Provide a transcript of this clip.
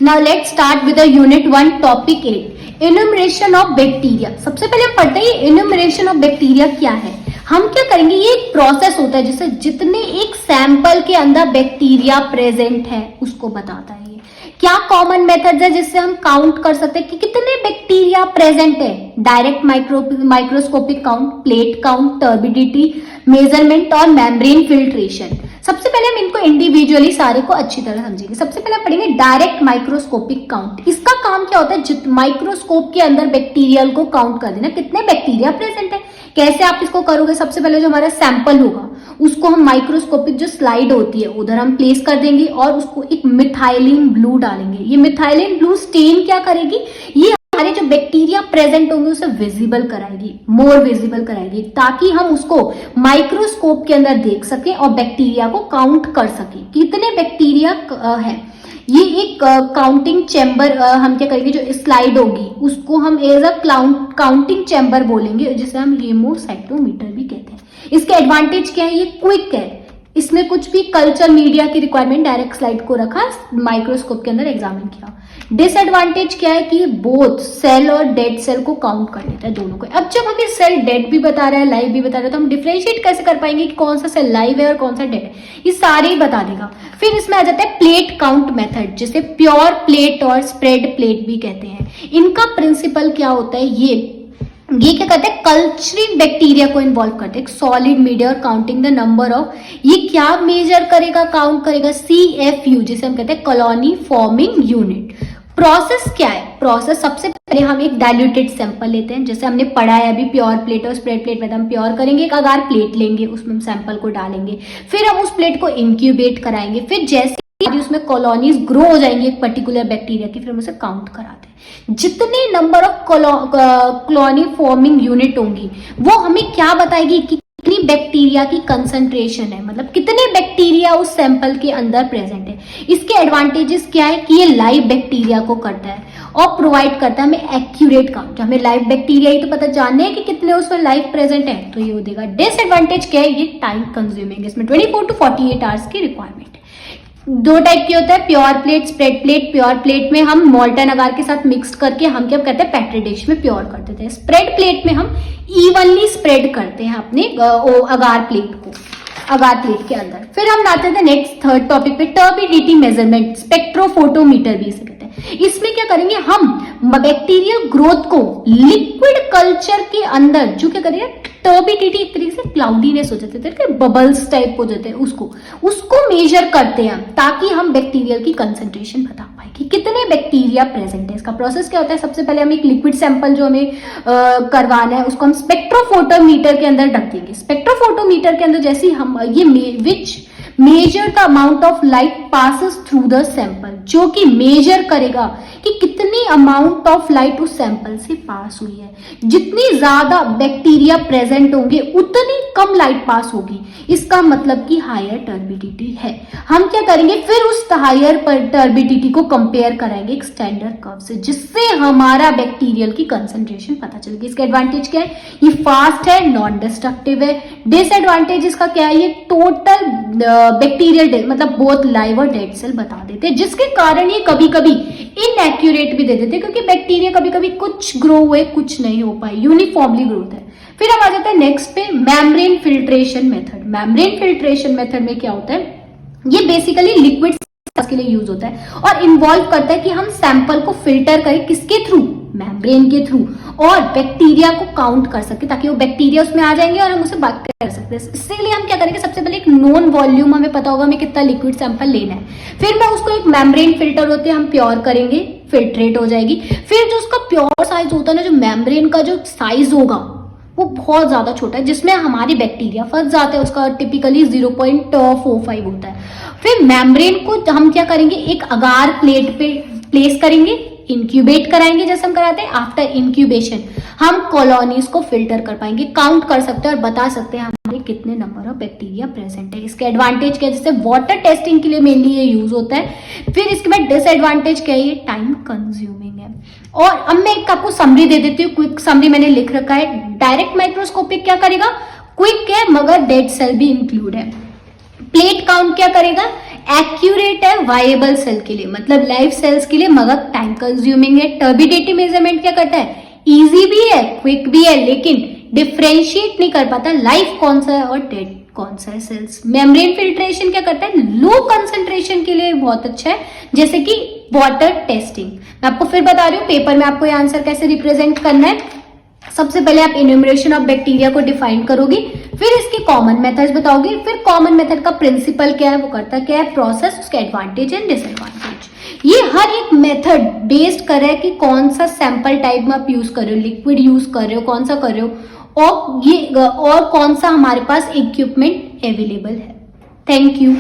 Now let's start with unit 1 topic 8 enumeration of bacteria. सबसे पहले हम पढ़ते हैं एनुमरेशन ऑफ बैक्टीरिया क्या है। हम क्या करेंगे, ये एक प्रोसेस होता है जिससे जितने एक सैंपल के अंदर बैक्टीरिया प्रेजेंट है उसको बताता है। ये क्या कॉमन मेथड्स है जिससे हम काउंट कर सकते हैं कि कितने बैक्टीरिया प्रेजेंट है। Direct microscopic count, plate count, turbidity measurement और मेम्ब्रेन फिल्ट्रेशन। सबसे पहले हम इनको इंडिविजुअली सारे को अच्छी तरह समझेंगे। सबसे पहले पढ़ेंगे डायरेक्ट माइक्रोस्कोपिक काउंट। इसका काम क्या होता है, माइक्रोस्कोप के अंदर बैक्टीरियल को काउंट कर देना, कितने बैक्टीरिया प्रेजेंट है। कैसे आप इसको करोगे, सबसे पहले जो हमारा सैंपल होगा उसको हम माइक्रोस्कोपिक जो स्लाइड होती है उधर हम प्लेस कर देंगे और उसको एक मिथाइलिन ब्लू डालेंगे। ये मिथाइलिन ब्लू स्टेन क्या करेगी, ये हमारे जो बैक्टीरिया प्रेजेंट होंगे उसे विजिबल कराएगी, मोर विजिबल कराएगी, ताकि हम उसको माइक्रोस्कोप के अंदर देख सकें और बैक्टीरिया को काउंट कर सकें कितने बैक्टीरिया है। ये एक काउंटिंग चैम्बर हम क्या करेंगे, जो स्लाइड होगी उसको हम एज अ काउंटिंग चैम्बर बोलेंगे, जिसे हम हेमोसाइटोमीटर भी कहते हैं। इसके एडवांटेज क्या है, ये क्विक है, इसमें कुछ भी कल्चर मीडिया की रिक्वायरमेंट, डायरेक्ट स्लाइड को रखा, माइक्रोस्कोप के अंदर एग्जामिन किया। डिसएडवांटेज क्या है कि ये बोथ सेल और डेड सेल को काउंट कर लेता है, दोनों को। अब जब हमें सेल डेड भी बता रहा है, लाइव भी बता रहा है, तो हम डिफरेंशिएट कैसे कर पाएंगे कि कौन सा सेल लाइव है और कौन सा डेड है, ये सारे ही बता देगा। फिर इसमें आ जाता है प्लेट काउंट मेथड, जिसे प्योर प्लेट और स्प्रेड प्लेट भी कहते हैं। इनका प्रिंसिपल क्या होता है, ये क्या करते हैं, कल्चरिंग बैक्टीरिया को इन्वॉल्व करते हैं, सॉलिड मीडिया और काउंटिंग द नंबर ऑफ। ये क्या मेजर करेगा, काउंट करेगा, CFU, जिसे हम कहते हैं कॉलोनी फॉर्मिंग यूनिट। प्रोसेस क्या है, प्रोसेस सबसे पहले हम एक डाइल्यूटेड सैंपल लेते हैं, जैसे हमने पढ़ा है अभी प्योर प्लेट और स्प्रेड प्लेट में। हम प्योर करेंगे, एक अगार प्लेट लेंगे, उसमें हम सैंपल को डालेंगे, फिर हम उस प्लेट को इंक्यूबेट कराएंगे, फिर जैसे उसमें कॉलोनीज ग्रो हो जाएंगे एक पर्टिकुलर बैक्टीरिया की, फिर हम उसे काउंट कराते हैं। जितने number of colony forming unit होंगी वो हमें क्या बताएगी कि कितनी बैक्टीरिया की कंसंट्रेशन है, मतलब कितने बैक्टीरिया उस सैंपल के अंदर प्रेजेंट है। इसके एडवांटेजेस क्या है कि ये लाइव बैक्टीरिया को करता है और प्रोवाइड करता है हमें एक्यूरेट काउंट। हमें लाइव बैक्टीरिया ही तो पता जानने है कि कितने उसमें लाइव प्रेजेंट है, तो ये हो देगा। डिसएडवांटेज क्या है, ये टाइम कंज्यूमिंग, इसमें 24 to 48 आवर्स की रिक्वायरमेंट है। दो टाइप की होता है, pure plate, spread plate. Pure plate में हम मोल्टन अगार के साथ मिक्स करके हम क्या कहते हैं, पेट्री डिश में प्योर कर देते हैं। स्प्रेड प्लेट में हम इवनली स्प्रेड करते हैं अपने अगार प्लेट को, अगार प्लेट के अंदर। फिर हम आते थे नेक्स्ट थर्ड टॉपिक पे, टर्बिडिटी मेजरमेंट, स्पेक्ट्रोफोटोमीटर भी इसे कहते हैं। इसमें क्या करेंगे, हम बैक्टीरियल ग्रोथ को लिक्विड कल्चर के अंदर, जो क्या करेंगे, टर्बिडिटी एक तरीके से क्लाउडीनेस हो जाते थे, बबल्स टाइप हो जाते हैं, उसको मेजर करते हैं ताकि हम बैक्टीरियल की कंसंट्रेशन बता पाए कि कितने बैक्टीरिया प्रेजेंट है। इसका प्रोसेस क्या होता है, सबसे पहले हम एक लिक्विड सैंपल जो हमें करवाना है उसको हम स्पेक्ट्रोफोटोमीटर के अंदर रख देंगे। स्पेक्ट्रोफोटोमीटर के अंदर जैसे हम ये which measure the amount of light passes through the sample, जो कि मेजर करेगा कि कितनी अमाउंट ऑफ लाइट उस सैंपल से पास हुई है। जितनी ज्यादा बैक्टीरिया प्रेजेंट होंगे उतनी कम लाइट पास होगी, इसका मतलब कि हायर टर्बिडिटी है। हम क्या करेंगे, फिर उस हायर टर्बिडिटी को कंपेयर कराएंगे एक स्टैंडर्ड कर्व से, जिससे हमारा बैक्टीरियल की कंसंट्रेशन पता चलेगी। इसका एडवांटेज क्या है, ये फास्ट है, नॉन डिस्ट्रक्टिव है। डिसएडवांटेज इसका क्या है, ये टोटल बैक्टीरियल मतलब बोथ लाइव और डेड सेल बता देते हैं, जिसके कारण ये कभी कभी इनएक्यूरेट भी दे देते हैं, क्योंकि बैक्टीरिया कभी कभी कुछ ग्रो हुए कुछ नहीं हो पाए, यूनिफॉर्मली ग्रोथ है। फिर हम आ जाते हैं नेक्स्ट पे, membrane filtration method. Membrane filtration method में क्या होता है, ये बेसिकली लिक्विड के लिए यूज होता है और इन्वॉल्व करता है कि हम सैंपल को फिल्टर करें, किसके थ्रू, मेम्ब्रेन के थ्रू, और बैक्टीरिया को काउंट कर सके ताकि वो बैक्टीरिया उसमें आ जाएंगे और हम उसे बात कर सकते हैं। इसलिए हम क्या करेंगे, सबसे पहले एक नोन वॉल्यूम हमें पता होगा हमें कितना लिक्विड सैंपल लेना है, फिर मैं उसको एक मेम्ब्रेन फिल्टर होते हैं हम प्योर करेंगे, फिल्ट्रेट हो जाएगी। फिर जो उसका प्योर साइज होता है ना, जो मेम्ब्रेन का जो साइज होगा वो बहुत ज्यादा छोटा है, जिसमें हमारे बैक्टीरिया फंस जाते हैं, उसका टिपिकली 0.45 होता है। फिर मेम्ब्रेन को हम क्या करेंगे, एक अगार प्लेट पे प्लेस करेंगे, इंक्यूबेट कराएंगे जैसे हम कराते हैं। आफ्टर इंक्यूबेशन हम कॉलोनीज को फिल्टर कर पाएंगे, काउंट कर सकते हैं और बता सकते हैं हमारे कितने नंबर ऑफ बैक्टीरिया प्रेजेंट है। इसके एडवांटेज क्या है, जैसे वाटर टेस्टिंग के लिए मेनली ये यूज होता है। फिर इसके बाद डिसएडवांटेज क्या है, ये टाइम कंज्यूमिंग है। और अब मैं एक आपको समरी दे देती हूँ, क्विक समरी मैंने लिख रखा है। डायरेक्ट माइक्रोस्कोपिक क्या करेगा, क्विक है मगर डेड सेल भी इंक्लूड है। प्लेट काउंट क्या करेगा, एक्यूरेट है वायबल सेल के लिए, मतलब लाइव सेल्स के लिए, मगर टाइम कंज्यूमिंग है। टर्बिडिटी मेजरमेंट क्या करता है, इजी भी है, क्विक भी है, लेकिन डिफ्रेंशिएट नहीं कर पाता लाइव कौन सा है और डेड कौन सा है सेल्स। मेम्ब्रेन फिल्ट्रेशन क्या करता है, लो कंसंट्रेशन के लिए बहुत अच्छा है, जैसे कि वाटर टेस्टिंग। मैं आपको फिर बता रही हूँ पेपर में आपको ये आंसर कैसे रिप्रेजेंट करना है। सबसे पहले आप इन्यूमरेशन ऑफ बैक्टीरिया को डिफाइन करोगी, फिर इसके कॉमन मेथड्स बताओगी, फिर कॉमन मेथड का प्रिंसिपल क्या है, वो करता क्या है, प्रोसेस, उसके एडवांटेज एंड डिसएडवांटेज। ये हर एक मेथड बेस्ड कर रहा है कि कौन सा सैंपल टाइप में आप यूज कर रहे हो, लिक्विड यूज कर रहे हो, कौन सा कर रहे हो, और कौन सा हमारे पास इक्विपमेंट अवेलेबल है। Thank you.